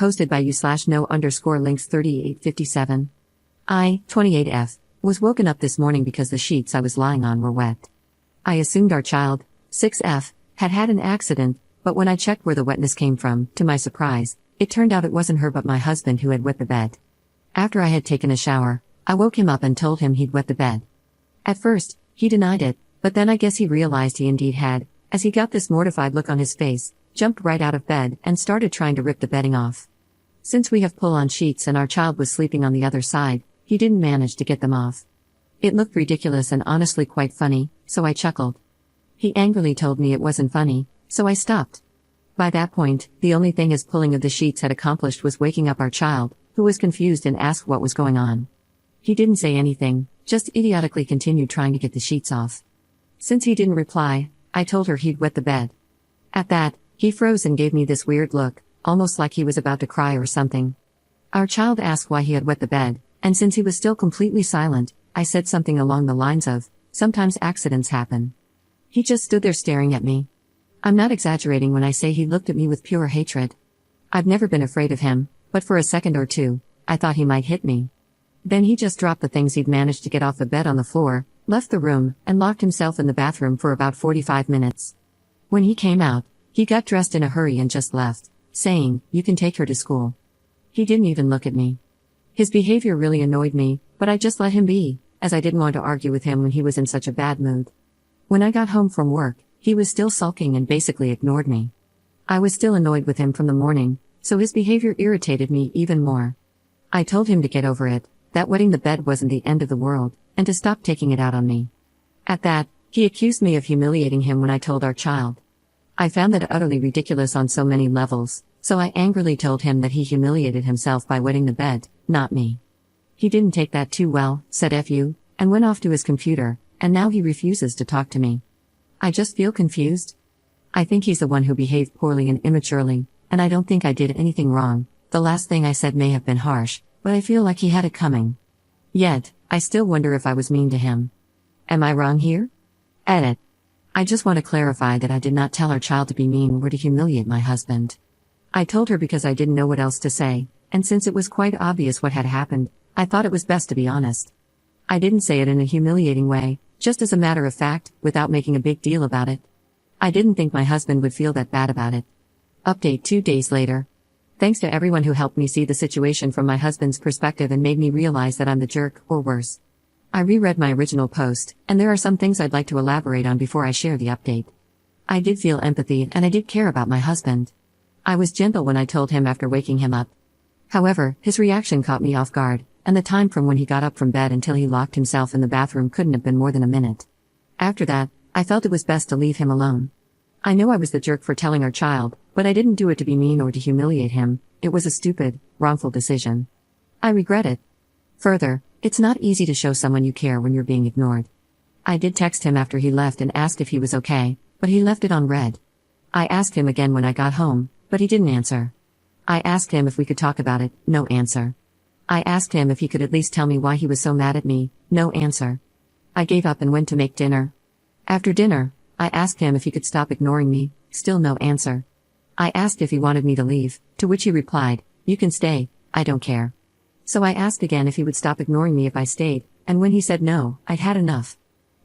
Posted by you/no_links 3857. I, 28F, was woken up this morning because the sheets I was lying on were wet. I assumed our child, 6F, had had an accident, but when I checked where the wetness came from, to my surprise, it turned out it wasn't her but my husband who had wet the bed. After I had taken a shower, I woke him up and told him he'd wet the bed. At first, he denied it, but then I guess he realized he indeed had, as he got this mortified look on his face, jumped right out of bed and started trying to rip the bedding off. Since we have pull-on sheets and our child was sleeping on the other side, he didn't manage to get them off. It looked ridiculous and honestly quite funny, so I chuckled. He angrily told me it wasn't funny, so I stopped. By that point, the only thing his pulling of the sheets had accomplished was waking up our child, who was confused and asked what was going on. He didn't say anything, just idiotically continued trying to get the sheets off. Since he didn't reply, I told her he'd wet the bed. At that, he froze and gave me this weird look, almost like he was about to cry or something. Our child asked why he had wet the bed, and since he was still completely silent, I said something along the lines of, "Sometimes accidents happen." He just stood there staring at me. I'm not exaggerating when I say he looked at me with pure hatred. I've never been afraid of him, but for a second or two, I thought he might hit me. Then he just dropped the things he'd managed to get off the bed on the floor, left the room, and locked himself in the bathroom for about 45 minutes. When he came out, he got dressed in a hurry and just left, saying, "You can take her to school." He didn't even look at me. His behavior really annoyed me, but I just let him be, as I didn't want to argue with him when he was in such a bad mood. When I got home from work, he was still sulking and basically ignored me. I was still annoyed with him from the morning, so his behavior irritated me even more. I told him to get over it, that wetting the bed wasn't the end of the world, and to stop taking it out on me. At that, he accused me of humiliating him when I told our child. I found that utterly ridiculous on so many levels, so I angrily told him that he humiliated himself by wetting the bed, not me. He didn't take that too well, said "F you," and went off to his computer, and now he refuses to talk to me. I just feel confused. I think he's the one who behaved poorly and immaturely, and I don't think I did anything wrong. The last thing I said may have been harsh, but I feel like he had it coming. Yet, I still wonder if I was mean to him. Am I wrong here? Edit. I just want to clarify that I did not tell our child to be mean or to humiliate my husband. I told her because I didn't know what else to say, and since it was quite obvious what had happened, I thought it was best to be honest. I didn't say it in a humiliating way, just as a matter of fact, without making a big deal about it. I didn't think my husband would feel that bad about it. Update 2 days later. Thanks to everyone who helped me see the situation from my husband's perspective and made me realize that I'm the jerk, or worse. I reread my original post, and there are some things I'd like to elaborate on before I share the update. I did feel empathy and I did care about my husband. I was gentle when I told him after waking him up. However, his reaction caught me off guard, and the time from when he got up from bed until he locked himself in the bathroom couldn't have been more than a minute. After that, I felt it was best to leave him alone. I know I was the jerk for telling our child, but I didn't do it to be mean or to humiliate him. It was a stupid, wrongful decision. I regret it. Further, it's not easy to show someone you care when you're being ignored. I did text him after he left and asked if he was okay, but he left it on read. I asked him again when I got home, but he didn't answer. I asked him if we could talk about it, no answer. I asked him if he could at least tell me why he was so mad at me, no answer. I gave up and went to make dinner. After dinner, I asked him if he could stop ignoring me, still no answer. I asked if he wanted me to leave, to which he replied, "You can stay, I don't care." So I asked again if he would stop ignoring me if I stayed, and when he said no, I'd had enough.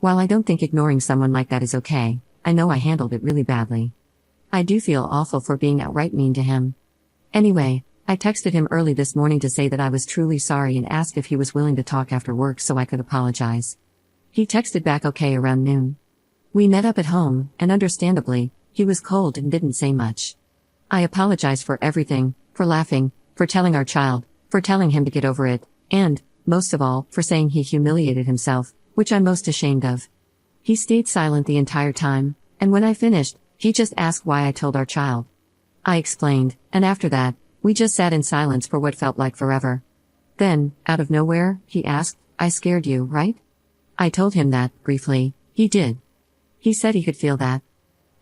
While I don't think ignoring someone like that is okay, I know I handled it really badly. I do feel awful for being outright mean to him. Anyway, I texted him early this morning to say that I was truly sorry and asked if he was willing to talk after work so I could apologize. He texted back okay around noon. We met up at home, and understandably, he was cold and didn't say much. I apologized for everything, for laughing, for telling our child, for telling him to get over it, and, most of all, for saying he humiliated himself, which I'm most ashamed of. He stayed silent the entire time, and when I finished, he just asked why I told our child. I explained, and after that, we just sat in silence for what felt like forever. Then, out of nowhere, he asked, "I scared you, right?" I told him that, briefly. He did. He said he could feel that.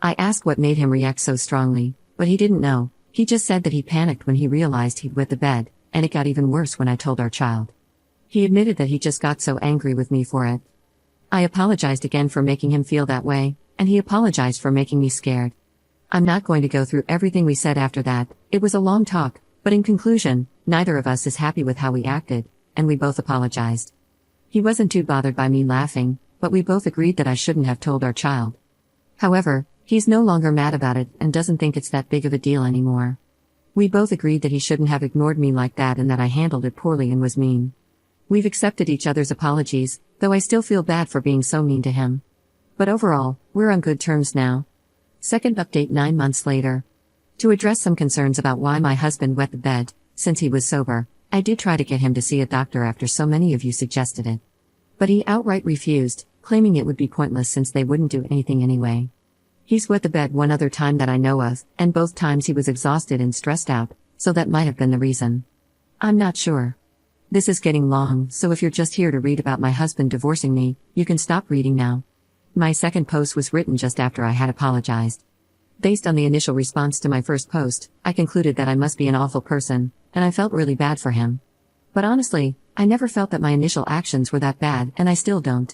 I asked what made him react so strongly, but he didn't know. He just said that he panicked when he realized he'd wet the bed, and it got even worse when I told our child. He admitted that he just got so angry with me for it. I apologized again for making him feel that way, and he apologized for making me scared. I'm not going to go through everything we said after that. It was a long talk, But in conclusion, neither of us is happy with how we acted, and we both apologized. He wasn't too bothered by me laughing, but we both agreed that I shouldn't have told our child. However, he's no longer mad about it and doesn't think it's that big of a deal anymore. We both agreed that he shouldn't have ignored me like that and that I handled it poorly and was mean. We've accepted each other's apologies, though I still feel bad for being so mean to him. But overall, we're on good terms now. Second update 9 months later. To address some concerns about why my husband wet the bed, since he was sober, I did try to get him to see a doctor after so many of you suggested it. But he outright refused, claiming it would be pointless since they wouldn't do anything anyway. He's wet the bed one other time that I know of, and both times he was exhausted and stressed out, so that might have been the reason. I'm not sure. This is getting long, so if you're just here to read about my husband divorcing me, you can stop reading now. My second post was written just after I had apologized. Based on the initial response to my first post, I concluded that I must be an awful person, and I felt really bad for him. But honestly, I never felt that my initial actions were that bad, and I still don't.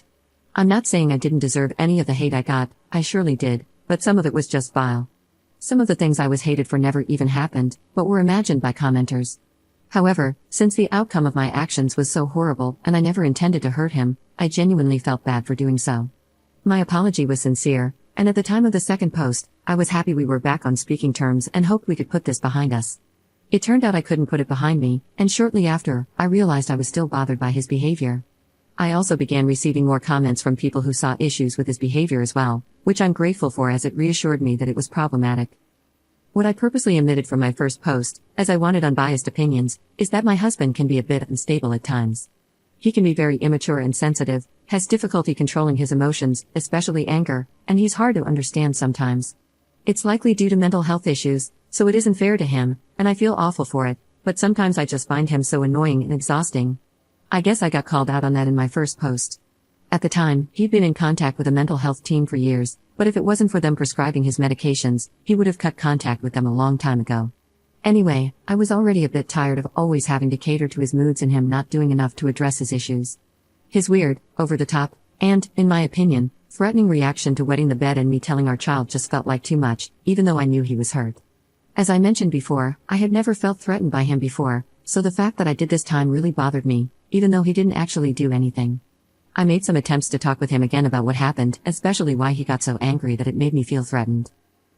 I'm not saying I didn't deserve any of the hate I got, I surely did, but some of it was just vile. Some of the things I was hated for never even happened, but were imagined by commenters. However, since the outcome of my actions was so horrible and I never intended to hurt him, I genuinely felt bad for doing so. My apology was sincere, and at the time of the second post, I was happy we were back on speaking terms and hoped we could put this behind us. It turned out I couldn't put it behind me, and shortly after, I realized I was still bothered by his behavior. I also began receiving more comments from people who saw issues with his behavior as well, which I'm grateful for as it reassured me that it was problematic. What I purposely omitted from my first post, as I wanted unbiased opinions, is that my husband can be a bit unstable at times. He can be very immature and sensitive, has difficulty controlling his emotions, especially anger, and he's hard to understand sometimes. It's likely due to mental health issues, so it isn't fair to him, and I feel awful for it, but sometimes I just find him so annoying and exhausting. I guess I got called out on that in my first post. At the time, he'd been in contact with a mental health team for years, but if it wasn't for them prescribing his medications, he would have cut contact with them a long time ago. Anyway, I was already a bit tired of always having to cater to his moods and him not doing enough to address his issues. His weird, over-the-top, and, in my opinion, threatening reaction to wetting the bed and me telling our child just felt like too much, even though I knew he was hurt. As I mentioned before, I had never felt threatened by him before, so the fact that I did this time really bothered me, even though he didn't actually do anything. I made some attempts to talk with him again about what happened, especially why he got so angry that it made me feel threatened.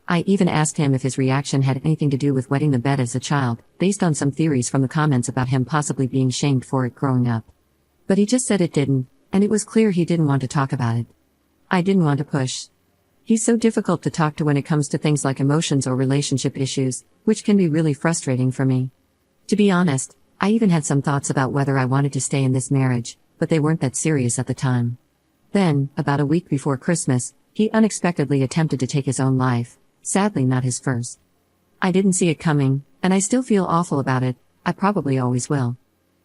I even asked him if his reaction had anything to do with wetting the bed as a child, based on some theories from the comments about him possibly being shamed for it growing up. But he just said it didn't, and it was clear he didn't want to talk about it. I didn't want to push. He's so difficult to talk to when it comes to things like emotions or relationship issues, which can be really frustrating for me. To be honest, I even had some thoughts about whether I wanted to stay in this marriage, but they weren't that serious at the time. Then, about a week before Christmas, he unexpectedly attempted to take his own life, sadly not his first. I didn't see it coming, and I still feel awful about it, I probably always will.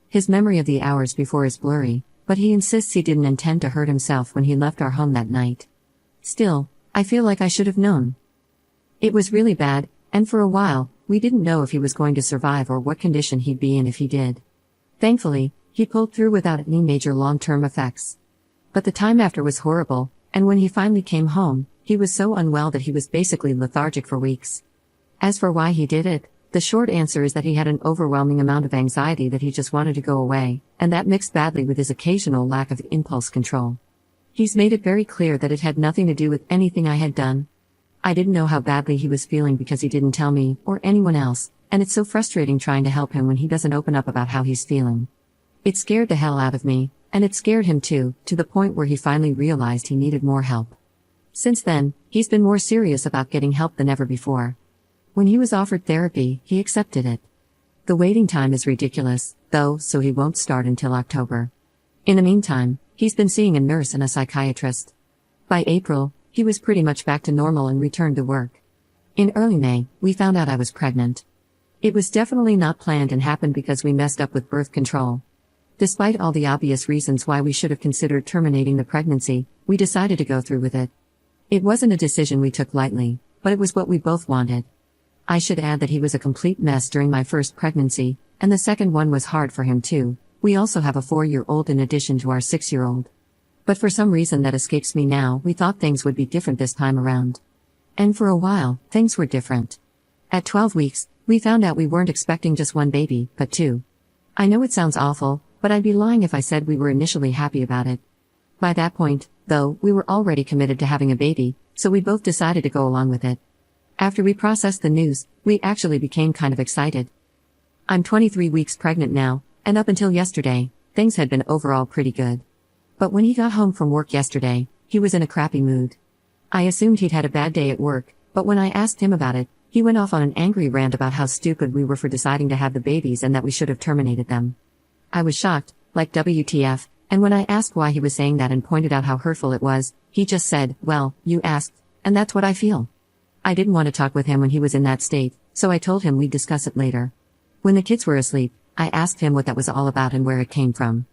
His memory of the hours before is blurry, but he insists he didn't intend to hurt himself when he left our home that night. Still, I feel like I should have known. It was really bad, and for a while, we didn't know if he was going to survive or what condition he'd be in if he did. Thankfully, he pulled through without any major long-term effects. But the time after was horrible, and when he finally came home, he was so unwell that he was basically lethargic for weeks. As for why he did it, the short answer is that he had an overwhelming amount of anxiety that he just wanted to go away, and that mixed badly with his occasional lack of impulse control. He's made it very clear that it had nothing to do with anything I had done. I didn't know how badly he was feeling because he didn't tell me, or anyone else, and it's so frustrating trying to help him when he doesn't open up about how he's feeling. It scared the hell out of me, and it scared him too, to the point where he finally realized he needed more help. Since then, he's been more serious about getting help than ever before. When he was offered therapy, he accepted it. The waiting time is ridiculous, though, so he won't start until October. In the meantime, he's been seeing a nurse and a psychiatrist. By April, he was pretty much back to normal and returned to work. In early May, we found out I was pregnant. It was definitely not planned and happened because we messed up with birth control. Despite all the obvious reasons why we should have considered terminating the pregnancy, we decided to go through with it. It wasn't a decision we took lightly, but it was what we both wanted. I should add that he was a complete mess during my first pregnancy, and the second one was hard for him too. We also have a 4-year-old in addition to our 6-year-old. But for some reason that escapes me now, we thought things would be different this time around. And for a while, things were different. At 12 weeks, We found out we weren't expecting just one baby, but two. I know it sounds awful, but I'd be lying if I said we were initially happy about it. By that point, though, we were already committed to having a baby, so we both decided to go along with it. After we processed the news, we actually became kind of excited. I'm 23 weeks pregnant now, and up until yesterday, things had been overall pretty good. But when he got home from work yesterday, he was in a crappy mood. I assumed he'd had a bad day at work, but when I asked him about it, he went off on an angry rant about how stupid we were for deciding to have the babies and that we should have terminated them. I was shocked, like WTF, and when I asked why he was saying that and pointed out how hurtful it was, he just said, "Well, you asked, and that's what I feel." I didn't want to talk with him when he was in that state, so I told him we'd discuss it later. When the kids were asleep, I asked him what that was all about and where it came from.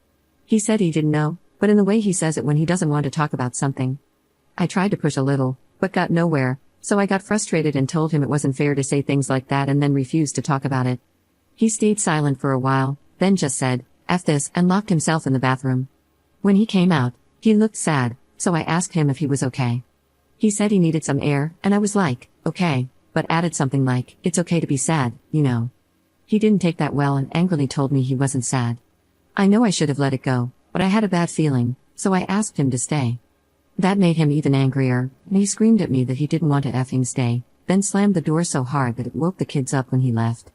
He said he didn't know, but in the way he says it when he doesn't want to talk about something. I tried to push a little, but got nowhere, so I got frustrated and told him it wasn't fair to say things like that and then refused to talk about it. He stayed silent for a while, then just said, "F this," and locked himself in the bathroom. When he came out, he looked sad, so I asked him if he was okay. He said he needed some air, and I was like, "Okay," but added something like, "It's okay to be sad, you know." He didn't take that well and angrily told me he wasn't sad. I know I should have let it go, but I had a bad feeling, so I asked him to stay. That made him even angrier, and he screamed at me that he didn't want to effing stay, then slammed the door so hard that it woke the kids up when he left.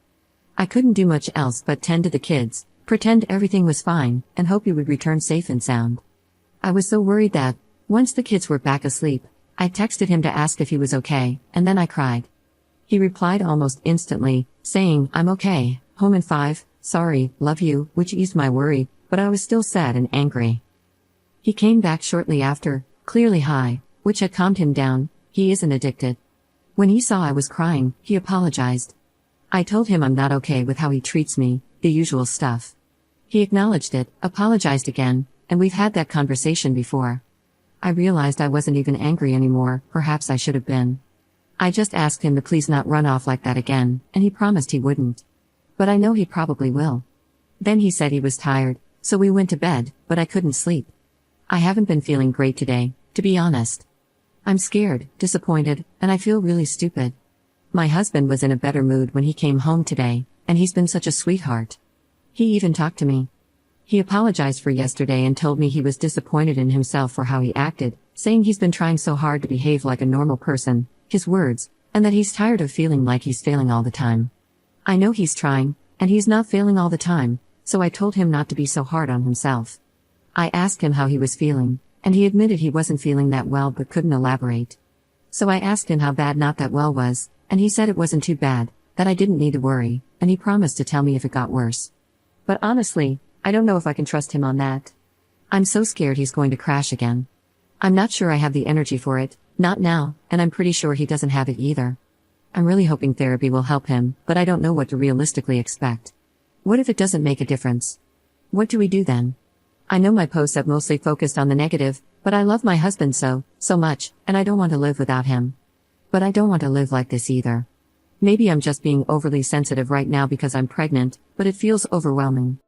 I couldn't do much else but tend to the kids, pretend everything was fine, and hope he would return safe and sound. I was so worried that, once the kids were back asleep, I texted him to ask if he was okay, and then I cried. He replied almost instantly, saying, "I'm okay, home in 5, sorry, love you," which eased my worry, but I was still sad and angry. He came back shortly after, clearly high, which had calmed him down. He isn't addicted. When he saw I was crying, he apologized. I told him I'm not okay with how he treats me, the usual stuff. He acknowledged it, apologized again, and we've had that conversation before. I realized I wasn't even angry anymore, perhaps I should have been. I just asked him to please not run off like that again, and he promised he wouldn't. But I know he probably will. Then he said he was tired, so we went to bed, but I couldn't sleep. I haven't been feeling great today, to be honest. I'm scared, disappointed, and I feel really stupid. My husband was in a better mood when he came home today, and he's been such a sweetheart. He even talked to me. He apologized for yesterday and told me he was disappointed in himself for how he acted, saying he's been trying so hard to behave like a normal person, his words, and that he's tired of feeling like he's failing all the time. I know he's trying, and he's not failing all the time, so I told him not to be so hard on himself. I asked him how he was feeling, and he admitted he wasn't feeling that well but couldn't elaborate. So I asked him how bad not that well was, and he said it wasn't too bad, that I didn't need to worry, and he promised to tell me if it got worse. But honestly, I don't know if I can trust him on that. I'm so scared he's going to crash again. I'm not sure I have the energy for it, not now, and I'm pretty sure he doesn't have it either. I'm really hoping therapy will help him, but I don't know what to realistically expect. What if it doesn't make a difference? What do we do then? I know my posts have mostly focused on the negative, but I love my husband so much, and I don't want to live without him. But I don't want to live like this either. Maybe I'm just being overly sensitive right now because I'm pregnant, but it feels overwhelming.